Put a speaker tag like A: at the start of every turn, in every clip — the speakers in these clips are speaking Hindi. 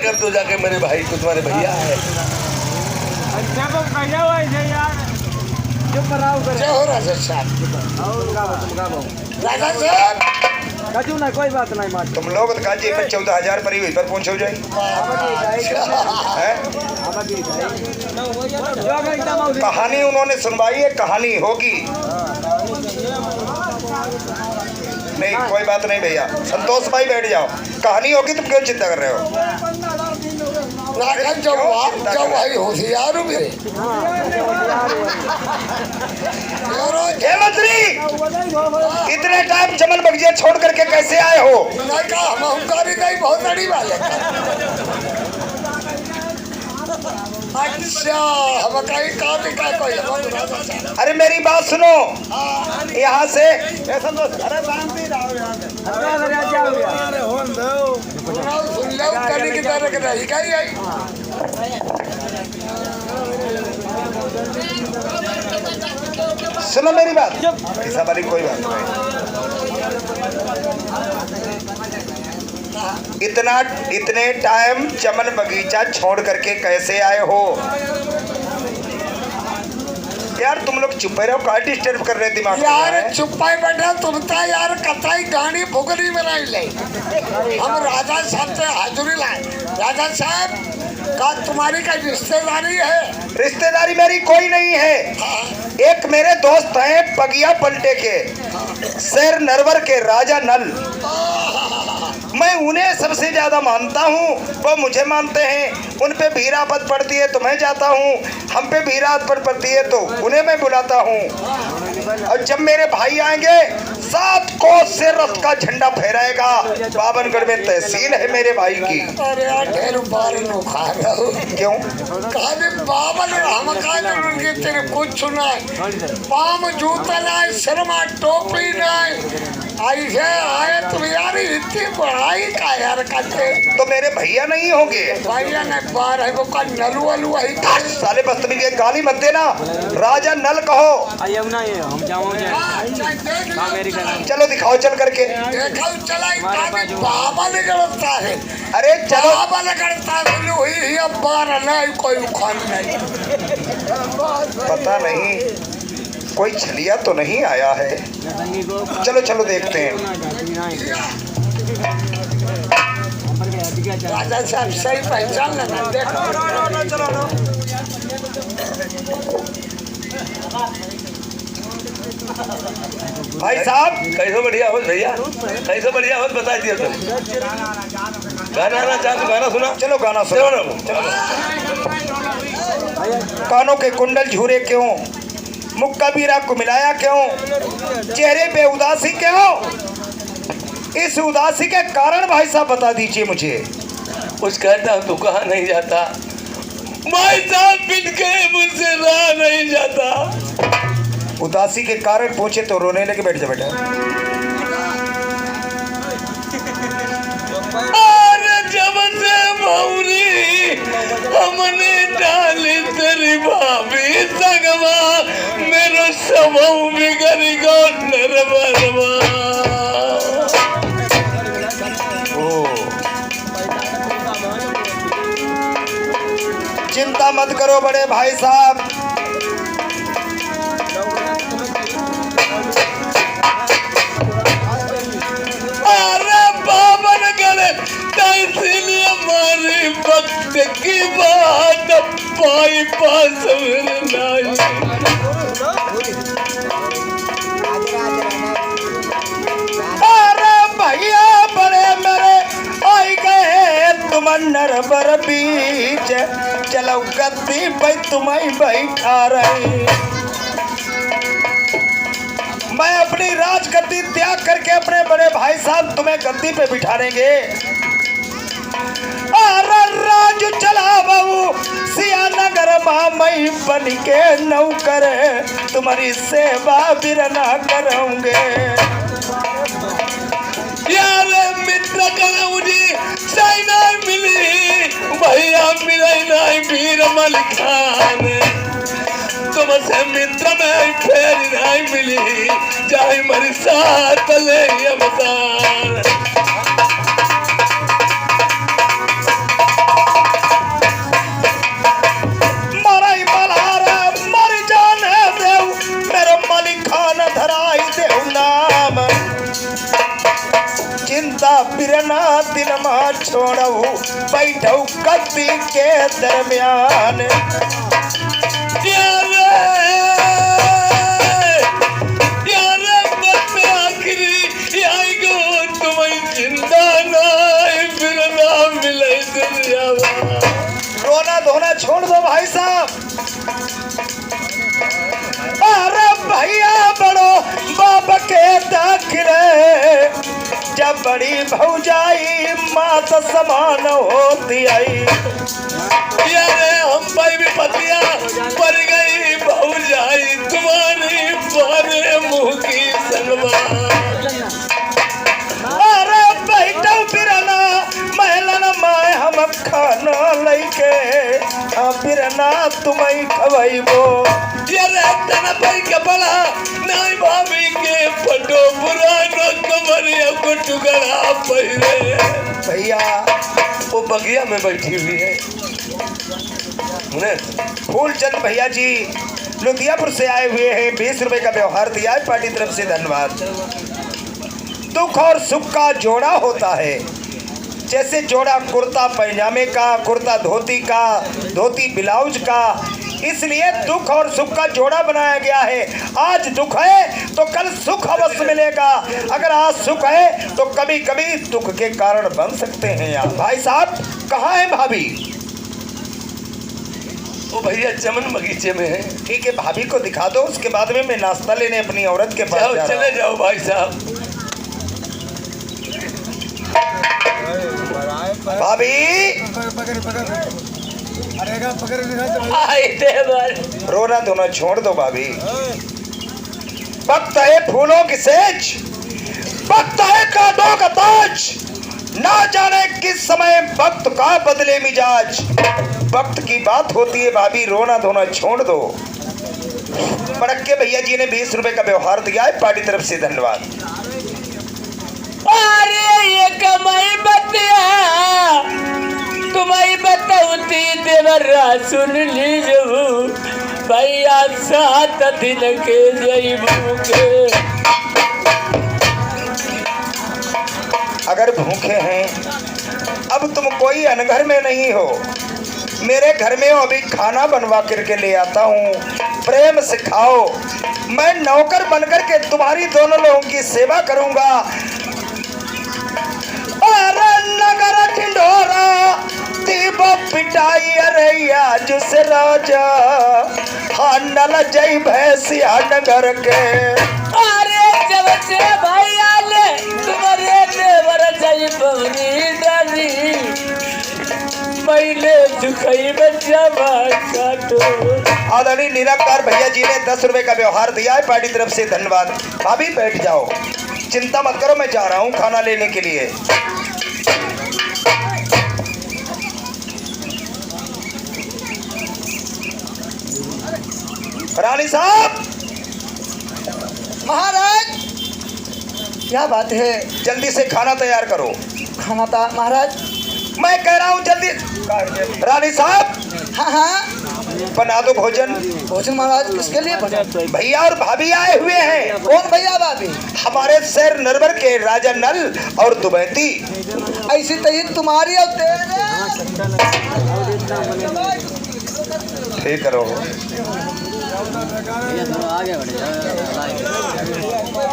A: अब तो जाके मेरे भाई को तुम्हारे भैया है।
B: जय हो राजा साहब। राजा साहब
C: कजू ना कोई बात नहीं मार
A: तुम लोग तो काजी में 14,000 पर ही पर पहुंचो जाए कहानी उन्होंने सुनवाई है, कहानी होगी नहीं, कोई बात नहीं भैया, संतोष भाई बैठ जाओ, कहानी होगी, तुम क्यों चिंता कर रहे हो?
B: जो भाई होशियार हो मेरे
A: मंत्री, इतने टाइम चमन बगीचे छोड़ करके कैसे आए हो?
B: नहीं कहा हम हुकारी नहीं बहुत बड़ी वाले। अच्छा हम कहीं कहा दिखा कोई।
A: अरे मेरी बात सुनो, यहाँ से
B: की तरह नहीं कही आई।
A: सुनो मेरी बात, ऐसा वाली कोई बात नहीं। इतने टाइम चमन बगीचा छोड़ करके कैसे आए हो? यार तुम लोग चुप रहो, का डिस्टर्ब कर रहे दिमाग
B: यार चुप्पा बैठा तुम तो यार कताई गाड़ी भुगरी बनाई ले। हम राजा साहब से हाजुरी लाए। राजा साहब का तुम्हारी का रिश्तेदारी है?
A: रिश्तेदारी मेरी कोई नहीं है। एक मेरे दोस्त हैं पगिया पलटे के, शेर नरवर के राजा नल, मैं उन्हें सबसे ज्यादा मानता हूँ, वो मुझे मानते हैं। उन पे भीड़ आफत पड़ती है तो मैं जाता हूँ, हम पे भीड़ आफत पड़ती है तो उन्हें मैं बुलाता हूँ। और जब मेरे भाई आएंगे 7 कोस से रथ का झंडा फहराएगा। बाबनगढ़ में तहसील है मेरे भाई की।
B: अरे यार ढेर बार नो खा रहा हूँ।
A: क्यों?
B: कहा बाबन हम कहा तेरे कुछ सुना है, पाम जूता नहीं, शर्मा टोपी नहीं, ऐसे आए तुम यार इतनी पढ़ाई का यार करते
A: तो मेरे भैया नहीं होंगे?
B: भैया ने बार है वो का नलू वालू है।
A: साले बदतमीज के गाली मत देना, राजा नल कहो।
C: हम
A: चलो दिखाओ चल करके।
B: देखो चला बाबा ने गलता है।
A: अरे चलो,
B: बाबा ने गलता है हुई अब बार नहीं कोई उखान नहीं।
A: पता नहीं कोई छलिया तो नहीं आया है। चलो चलो देखते हैं।
B: राजा साहब सही पहचान लेना। देखो
A: भाई साहब
D: कैसे बढ़िया हो भैया, कैसे बढ़िया हो बता दिया तुम। गाना ना चाह तो गाना सुना।
A: चलो गाना सुनो। चलो। कानों के कुंडल झूरे क्यों, मुक्का बीरा को मिलाया क्यों, चेहरे पे उदासी क्यों? इस उदासी के कारण भाई साहब बता दीजिए मुझे।
D: कुछ कहता हूँ तो कहा नहीं जाता भाई साहब, बिन के मुझसे रहा नहीं जाता।
A: उदासी के कारण पूछे तो रोने लगे। बैठ जा बेटा।
D: और जब से मौरी हमने डाली तेरी भाभी संगवा, मेरो सबऊ बिगड़ गो नरबरवा।
A: चिंता मत करो बड़े भाई साहब,
D: अरे बाबनगढ़ तहसील हमारी वक्त की बात पाई पास नहीं।
A: अरे भैया बड़े मेरे आई गए तुम नरबर बीच, चलो गद्दी पे तुम्हें बैठा रहे। मैं अपनी राजगद्दी त्याग करके अपने बड़े भाई साहब तुम्हें गद्दी पे बिठाएंगे। अरे राज चला बहू सियानगर मामई बन के नौकर, तुम्हारी सेवा बिरना करूंगे।
D: यार मित्र कलौजी सही नहीं मिली, भैया मिले नहीं वीर मलिक खान, तुमसे मित्र में फेर नहीं मिली, जाए मरी साथ ले अवतार।
A: धराई देहु नाम चिंता बिरना दिन मा छोड़ऊ बैठऊ कद्दी के दरमियान रोना धोना छोड़ दो भाई साहब। अरे भैया बड़ो बाप के दाखिले जब बड़ी भौजाई मात समान होती आई
D: यारे हम भाई भी पतिया पर गई भौजाई तुम्हारी बारे मुंह की सलवा।
A: अरे बैठो बिरना महलन माए हम खाना लैके बिरना तुम्हें खवैबो
D: यारे तना भाई के बड़ा नहीं भाभी के फटो पुरानो कमरिया को टुकड़ा पहले
A: भैया
D: वो बगिया में बैठी हुई है।
A: फूलचंद भैया जी लुधियापुर से आए हुए हैं, 20 रुपए का व्यवहार दिया है पार्टी तरफ से, धन्यवाद। दुख और सुख का जोड़ा होता है, जैसे जोड़ा कुर्ता पैजामे का, कुर्ता धोती का, धोती ब्लाउज का, इसलिए दुख और सुख का जोड़ा बनाया गया है। आज दुख है तो कल सुख अवश्य मिलेगा, अगर आज सुख है तो कभी कभी दुख के कारण बन सकते हैं। यार भाई साहब कहाँ है भाभी?
D: वो भैया चमन बगीचे में है।
A: ठीक है, भाभी को दिखा दो, उसके बाद में मैं नाश्ता लेने अपनी औरत के पास जा रहा हूं।
D: चले जाओ भाई साहब।
A: भाभी रोना धोना छोड़ दो भाभी। वक्त है फूलों की सेज, वक्त है कांटों का ताज, ना जाने किस समय वक्त का बदले मिजाज। वक्त की बात होती है भाभी, रोना धोना छोड़ दो। पड़क्के भैया जी ने 20 रुपए का व्यवहार दिया है पार्टी तरफ से, धन्यवाद।
D: अरे ये कमाई बतिया तुम्हारी बताऊती देवरा सुन लीजो भैया 7 दिन के जईबू के।
A: अगर भूखे हैं, अब तुम कोई अनघर में नहीं हो, मेरे घर में हो, अभी खाना बनवा करके ले आता हूँ, प्रेम से खाओ। मैं नौकर बनकर के तुम्हारी दोनों लोगों की सेवा करूंगा। अरे नगर ढिंढोरा दीप पिटाई अरैया जुस राजा नल जय भैंसिया नगर के।
D: अरे जब से भैया ले तुम्हारे देवर जई बवनी डाली पहले झुकई बच्चा काटो।
A: आदरणीय निराकार भैया जी ने 10 रुपए का व्यवहार दिया है पार्टी तरफ से, धन्यवाद। भाभी बैठ जाओ, चिंता मत करो, मैं जा रहा हूँ खाना लेने के लिए। रानी साहब।
C: महाराज क्या बात है?
A: जल्दी से खाना तैयार करो।
C: खाना था महाराज?
A: मैं कह रहा हूँ जल्दी। रानी साहब
C: हाँ हाँ
A: बना दो भोजन।
C: भोजन महाराज किसके लिए बना?
A: भैया और भाभी आए हुए हैं।
C: कौन भैया भाभी?
A: हमारे शहर नरवर के राजा नल और दुबैती।
C: ऐसी तही तुम्हारी और तेरे।
A: ठीक करो।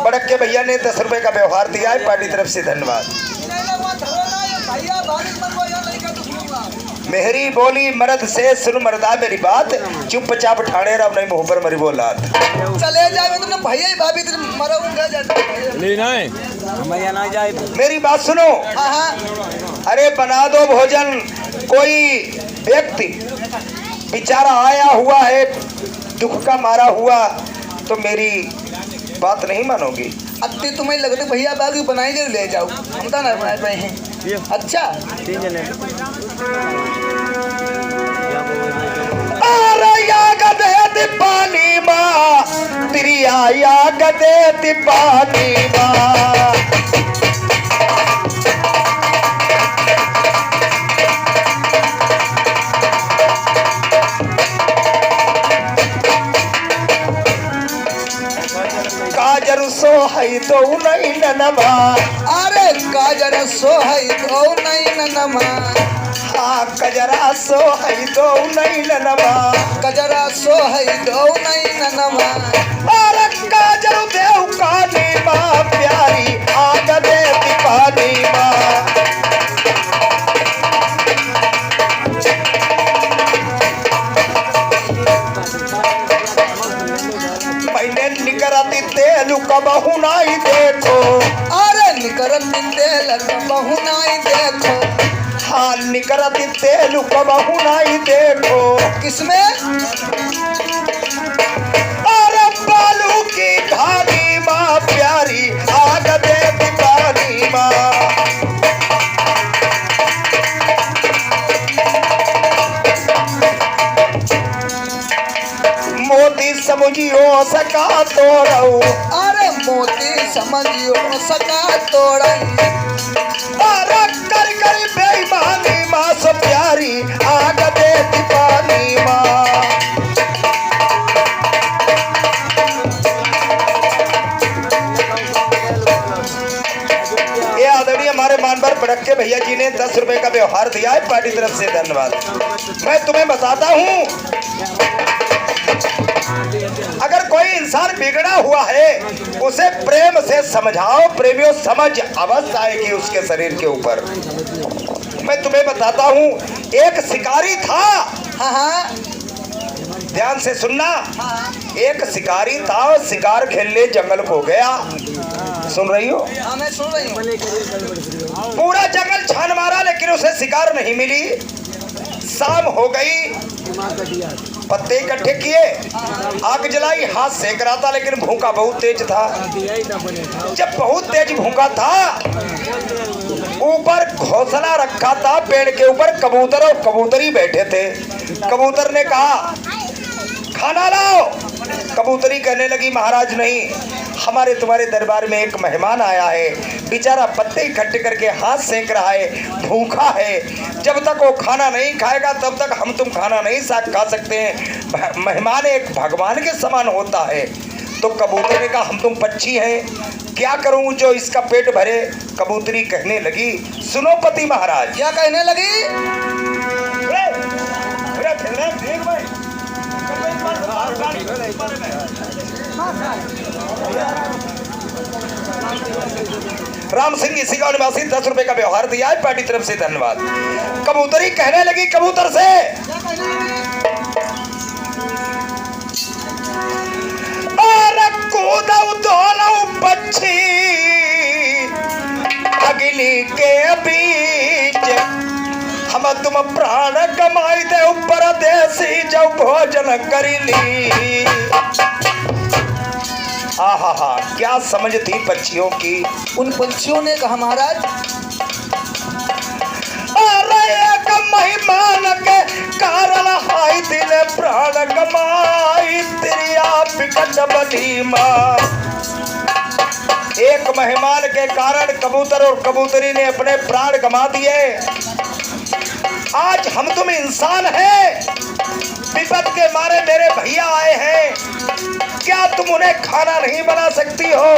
A: बड़क्के भैया ने 10 रुपए का व्यवहार दिया है पार्टी तरफ से, धन्यवाद। मेहरी बोली मर्द से सुन मर्दा मेरी बात, चुपचाप ठाणे रहो नहीं मुंह पर मरी बोलात।
C: चले जाए तुमने भैया ही भाभी तुम मरोगे जाए।
A: मेरी बात सुनो।
C: हाँ हाँ
A: अरे बना दो भोजन। कोई व्यक्ति बेचारा आया हुआ है, दुख का मारा हुआ, तो मेरी बात नहीं मानोगी।
C: अत्ते तुम्हें लगते भैया बागी बनाई ले जाओ, हम तो नहीं बनाए पाए हैं। अच्छा
A: अरे या गदे पानी माँ तिरिया या गदे पानी माँ। काजर सोहई तो नहीं ननमा।
C: अरे काजर सोहई तो नहीं ननमा।
A: हाँ कजरा सोहई तो नहीं ननमा।
C: कजरा सोहई तो नहीं ननमा।
A: अरे काजर देव कानी माँ प्यारी आग दे दीपानी माँ। मैंने निकरती तेल कबहू नहीं देखो।
C: अरे निकरती तेल कबहू नहीं देखो।
A: हाँ निकरती तेल कबहू नहीं देखो।
C: किसमें?
A: अरे बालू की घानी माँ प्यारी आग दे दीपानी माँ। मोती समझियो सका तोड़ऊ।
C: अरे मोती समझियो सका तोड़ई।
A: अरे कर कर बेईमानी माँ सो प्यारी आग दे दीपानी माँ। ये आदरणीय हमारे मानवर पड़के भैया जी ने 10 रुपए का व्यवहार दिया है, पार्टी तरफ से धन्यवाद। मैं तुम्हें बताता हूँ, अगर कोई इंसान बिगड़ा हुआ है उसे प्रेम से समझाओ। प्रेमियों समझ अवश्य आएगी उसके शरीर के ऊपर। मैं तुम्हें बताता हूँ, एक शिकारी था।
C: हाँ हाँ
A: ध्यान से सुनना। एक शिकारी था और शिकार खेलने जंगल को गया। सुन रही हो?
C: हाँ मैं सुन रही हूँ।
A: पूरा जंगल छान मारा लेकिन उसे शिकार नहीं मिली। शाम हो गई, पत्ते इकट्ठे किए, आग जलाई, हाथ सेक रहा था लेकिन भूखा बहुत तेज था। जब बहुत तेज भूखा था, ऊपर घोंसला रखा था पेड़ के ऊपर, कबूतर और कबूतरी बैठे थे। कबूतर ने कहा खाना लाओ। कबूतरी कहने लगी महाराज नहीं, हमारे तुम्हारे दरबार में एक मेहमान आया है, बेचारा पत्ते इकट्ठे करके हाथ सेक रहा है, भूखा है। जब तक वो खाना नहीं खाएगा तब तक हम तुम खाना नहीं खा सकते हैं। मेहमान एक भगवान के समान होता है। तो कबूतर ने कहा हम तुम पक्षी हैं, क्या करूं जो इसका पेट भरे। कबूतरी कहने लगी सुनो पति महाराज।
C: क्या कहने लगी?
A: राम सिंह इसी गांव निवासी 10 रुपए का व्यवहार दिया है, पार्टी तरफ से धन्यवाद। कबूतरी कहने लगी कबूतर से अरे कूदो दोनों पक्षी अग्नि के बीच, हम तुम प्राण कमाई दे ऊपर देसी जो भोजन करीली। आहा क्या समझ थी पक्षियों की।
C: उन पक्षियों ने कहा महाराज
A: अरे एक मेहमान के कारण हाई दिल प्राण कमाई तिरिया बिकट बनी माँ। एक मेहमान के कारण कबूतर और कबूतरी ने अपने प्राण गंवा दिए। आज हम तुम इंसान हैं, विपद के मारे मेरे भैया आए हैं, क्या तुम उन्हें खाना नहीं बना सकती हो?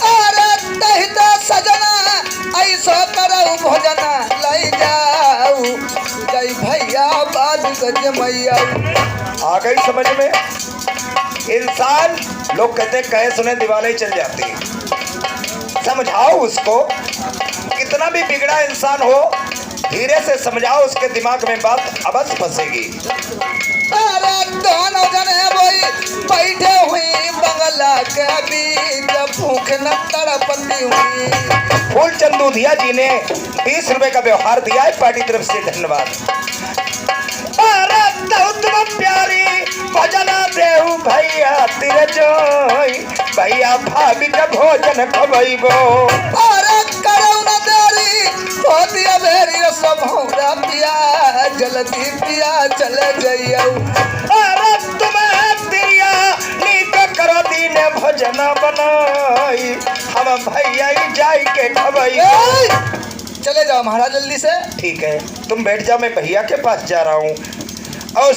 C: अरे दहिता सजना ऐसा करो भोजना लाई जाऊ जय भैया बाद गज मैया।
A: आ गई समझ में? इंसान लोग कहते कहे सुने दिवाली चल जाती है। समझाओ उसको, कितना भी बिगड़ा इंसान हो धीरे से समझाओ, उसके दिमाग में बात अवश्य फंसेगी।
C: अरे दोनों जने वही बैठे हुई बंगला के बीच भूख न तड़पती हुई।
A: फूल चंद दूधिया जी ने 20 रुपए का व्यवहार दिया है, पार्टी तरफ से धन्यवाद। अरे तुम प्यारी भजना देव भैया तेरे जोई, भैया भाभी का भोजन खबैबो।
C: अरे करो न देरी होतिया भेरी सब हमरा पिया जल्दी पिया चले जइयो।
A: अरे तुम्हें तिरिया नीक करो दीन भोजन बनाई, हम भैया ही जाई के खबैबो।
C: चले जाओ महाराज जल्दी से।
A: ठीक है तुम बैठ जाओ, मैं भैया के पास जा रहा हूँ। और